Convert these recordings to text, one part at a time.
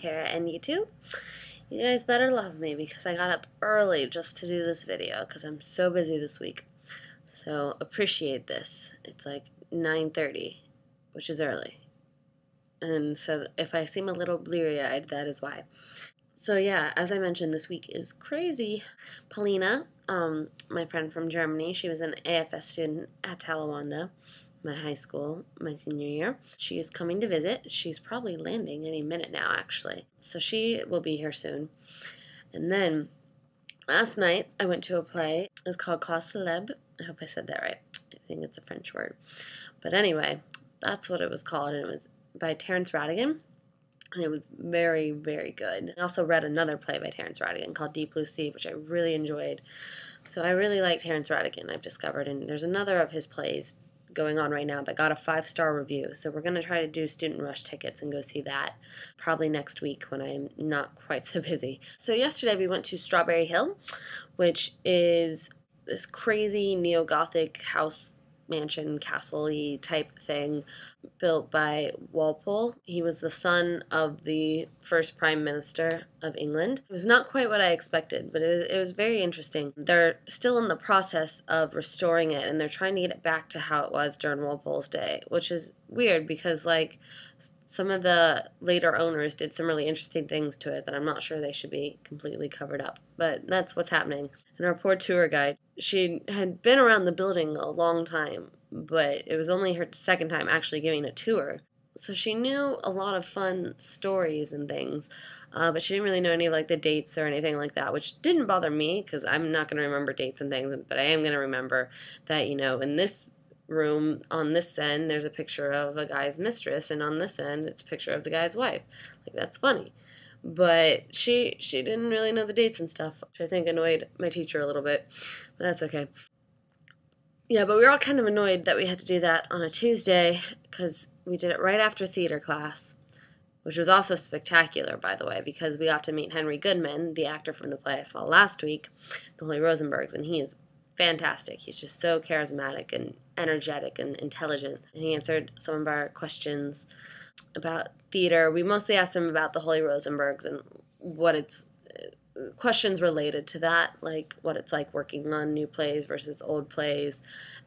skincare, and you too. You guys better love me because I got up early just to do this video because I'm so busy this week. So appreciate this. It's like 9:30, which is early. And so if I seem a little bleary-eyed, that is why. So yeah, as I mentioned, this week is crazy. Paulina, my friend from Germany, she was an AFS student at Talawanda, my high school, my senior year. She is coming to visit. She's probably landing any minute now, actually. So she will be here soon. And then last night, I went to a play. It was called Cause Célèbre. I hope I said that right. I think it's a French word. But anyway, that's what it was called, and it was by Terrence Rattigan. And it was very, very good. I also read another play by Terrence Rattigan called Deep Blue Sea, which I really enjoyed. So I really like Terrence Rattigan, I've discovered. And there's another of his plays going on right now that got a 5-star review. So we're going to try to do student rush tickets and go see that probably next week when I'm not quite so busy. So yesterday we went to Strawberry Hill, which is this crazy neo-Gothic house mansion, castle-y type thing built by Walpole. He was the son of the first Prime Minister of England. It was not quite what I expected, but it was very interesting. They're still in the process of restoring it, and they're trying to get it back to how it was during Walpole's day, which is weird because, like, some of the later owners did some really interesting things to it that I'm not sure they should be completely covered up. But that's what's happening. And our poor tour guide, she had been around the building a long time, but it was only her second time actually giving a tour. So she knew a lot of fun stories and things, but she didn't really know any of like the dates or anything like that, which didn't bother me because I'm not going to remember dates and things, but I am going to remember that, you know, in this room on this end there's a picture of a guy's mistress, and on this end it's a picture of the guy's wife. Like, that's funny. But she didn't really know the dates and stuff, which I think annoyed my teacher a little bit, but that's okay. Yeah, but we were all kind of annoyed that we had to do that on a Tuesday because we did it right after theater class, which was also spectacular, by the way, because we got to meet Henry Goodman, the actor from the play I saw last week, The Holy Rosenbergs, and he is fantastic. He's just so charismatic and energetic and intelligent, and he answered some of our questions about theater. We mostly asked him about the Holy Rosenbergs and what it's questions related to that, like what it's like working on new plays versus old plays,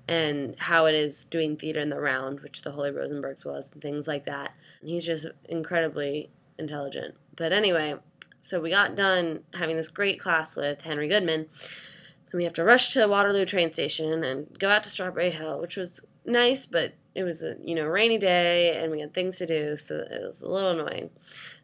and how it is doing theater in the round, which the Holy Rosenbergs was, and things like that. And he's just incredibly intelligent. But anyway, so we got done having this great class with Henry Goodman. Then we have to rush to Waterloo train station and go out to Strawberry Hill, which was nice, but it was a rainy day and we had things to do, so it was a little annoying.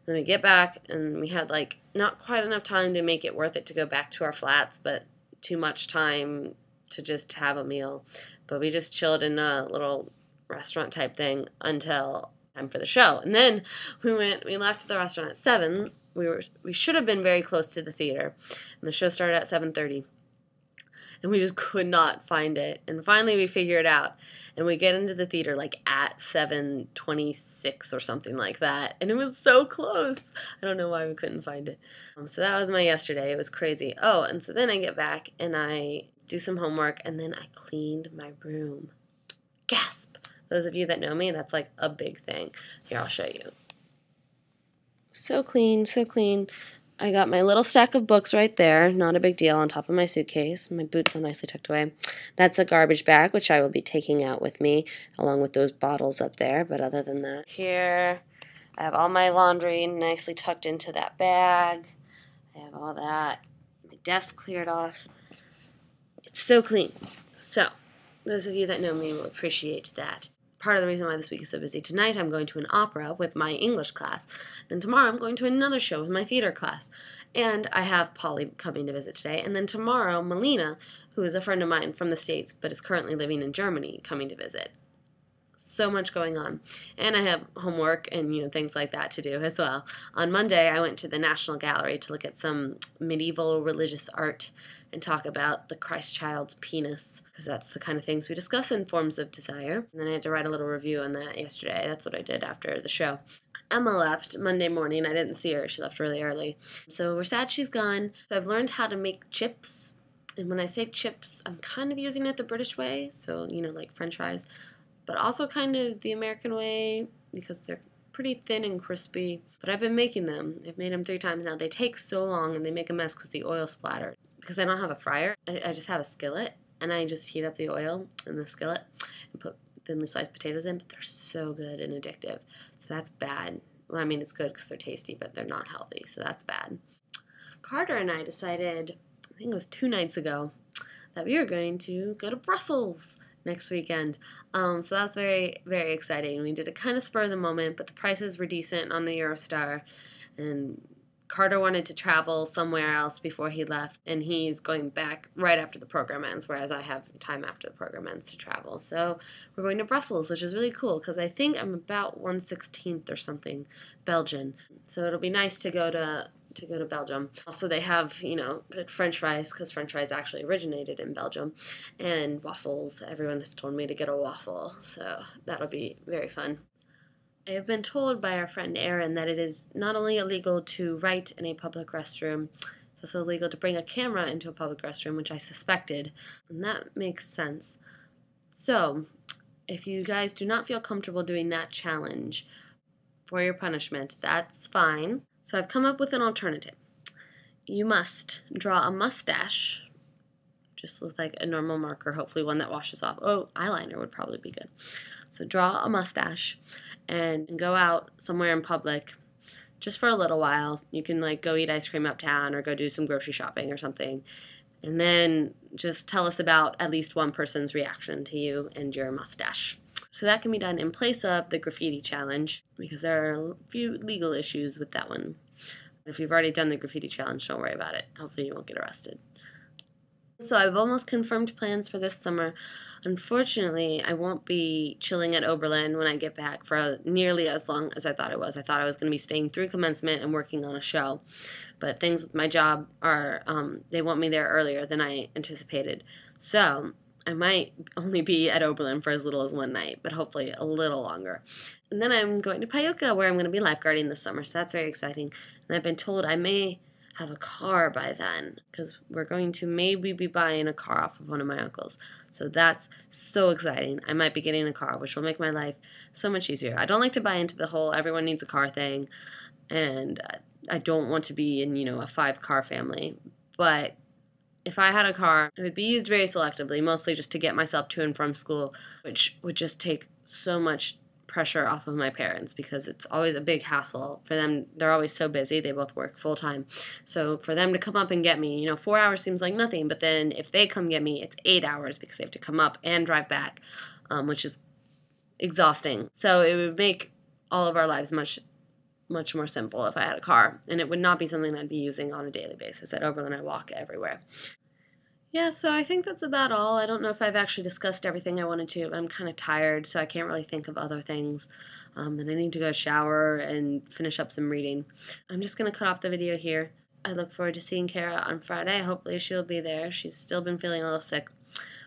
Then we get back and we had like not quite enough time to make it worth it to go back to our flats, but too much time to just have a meal. But we just chilled in a little restaurant type thing until time for the show. And then we left the restaurant at 7. We should have been very close to the theater, and the show started at 7:30. And we just could not find it. And finally we figure it out. And we get into the theater like at 7:26 or something like that. And it was so close. I don't know why we couldn't find it. So that was my yesterday. It was crazy. Oh, and so then I get back and I do some homework, and then I cleaned my room. Gasp! Those of you that know me, that's like a big thing. Here, I'll show you. So clean, so clean. I got my little stack of books right there, not a big deal, on top of my suitcase. My boots are nicely tucked away. That's a garbage bag, which I will be taking out with me, along with those bottles up there. But other than that, here, I have all my laundry nicely tucked into that bag. I have all that. My desk cleared off. It's so clean. So, those of you that know me will appreciate that. Part of the reason why this week is so busy. Tonight I'm going to an opera with my English class. Then tomorrow I'm going to another show with my theater class. And I have Polly coming to visit today. And then tomorrow, Melina, who is a friend of mine from the States but is currently living in Germany, coming to visit. So much going on. And I have homework and things like that to do as well. On Monday I went to the National Gallery to look at some medieval religious art and talk about the Christ child's penis, because that's the kind of things we discuss in Forms of Desire. And then I had to write a little review on that yesterday. That's what I did after the show. Emma left Monday morning. I didn't see her. She left really early. So we're sad she's gone. So I've learned how to make chips. And when I say chips, I'm kind of using it the British way. So, like French fries. But also kind of the American way, because they're pretty thin and crispy, but I've been making them. I've made them 3 times now. They take so long and they make a mess because the oil splattered. Because I don't have a fryer, I just have a skillet, and I just heat up the oil in the skillet and put thinly sliced potatoes in, but they're so good and addictive. So that's bad. Well, I mean, it's good because they're tasty, but they're not healthy, so that's bad. Carter and I decided, I think it was 2 nights ago, that we were going to go to Brussels next weekend. So that's very, very exciting. We did it kind of spur of the moment, but the prices were decent on the Eurostar, and Carter wanted to travel somewhere else before he left, and he's going back right after the program ends, whereas I have time after the program ends to travel. So we're going to Brussels, which is really cool because I think I'm about 1/16 or something Belgian. So it'll be nice to go to Belgium. Also, they have, good French fries because French fries actually originated in Belgium, and waffles. Everyone has told me to get a waffle, so that'll be very fun. I have been told by our friend Erin that it is not only illegal to write in a public restroom, it's also illegal to bring a camera into a public restroom, which I suspected, and that makes sense. So, if you guys do not feel comfortable doing that challenge for your punishment, that's fine. So I've come up with an alternative. You must draw a mustache, just with like a normal marker, hopefully one that washes off. Oh, eyeliner would probably be good. So draw a mustache and go out somewhere in public just for a little while. You can like go eat ice cream uptown or go do some grocery shopping or something. And then just tell us about at least one person's reaction to you and your mustache. So that can be done in place of the graffiti challenge because there are a few legal issues with that one. If you've already done the graffiti challenge, don't worry about it. Hopefully you won't get arrested. So I've almost confirmed plans for this summer. Unfortunately, I won't be chilling at Oberlin when I get back for nearly as long as I thought I was. I thought I was going to be staying through commencement and working on a show. But things with my job are, they want me there earlier than I anticipated. So I might only be at Oberlin for as little as 1 night, but hopefully a little longer. And then I'm going to Pajuka, where I'm going to be lifeguarding this summer, so that's very exciting. And I've been told I may have a car by then, because we're going to maybe be buying a car off of one of my uncles. So that's so exciting. I might be getting a car, which will make my life so much easier. I don't like to buy into the whole everyone needs a car thing, and I don't want to be in, a 5-car family. But if I had a car, it would be used very selectively, mostly just to get myself to and from school, which would just take so much pressure off of my parents because it's always a big hassle for them. They're always so busy. They both work full time. So for them to come up and get me, 4 hours seems like nothing, but then if they come get me, it's 8 hours because they have to come up and drive back, which is exhausting. So it would make all of our lives much more simple if I had a car, and it would not be something I'd be using on a daily basis. At Oberlin, I walk everywhere. Yeah, so I think that's about all. I don't know if I've actually discussed everything I wanted to, but I'm kind of tired, so I can't really think of other things. And I need to go shower and finish up some reading. I'm just going to cut off the video here. I look forward to seeing Kara on Friday. Hopefully she'll be there. She's still been feeling a little sick,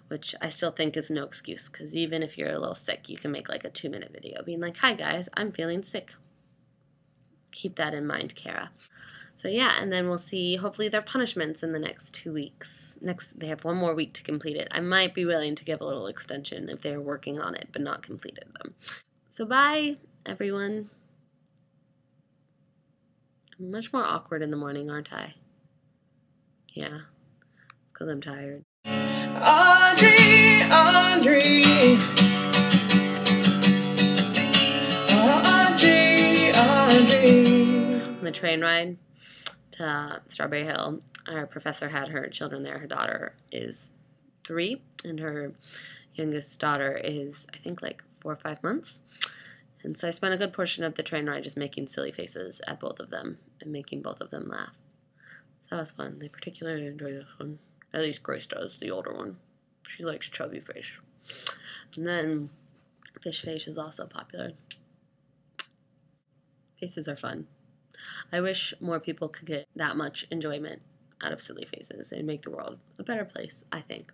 which I still think is no excuse, because even if you're a little sick, you can make like a 2-minute video being like, "Hi guys, I'm feeling sick." Keep that in mind, Kara. So yeah, and then we'll see, hopefully, their punishments in the next 2 weeks. They have 1 more week to complete it. I might be willing to give a little extension if they're working on it but not completed them. So bye, everyone. I'm much more awkward in the morning, aren't I? Yeah, because I'm tired. Audrey, Audrey. Audrey, Audrey. On the train ride to Strawberry Hill, our professor had her children there. Her daughter is 3, and her youngest daughter is, I think, like 4 or 5 months. And so I spent a good portion of the train ride just making silly faces at both of them and making both of them laugh. So that was fun. They particularly enjoyed this one. At least Grace does, the older one. She likes chubby fish. And then fish face is also popular. Faces are fun. I wish more people could get that much enjoyment out of silly faces. It'd make the world a better place, I think.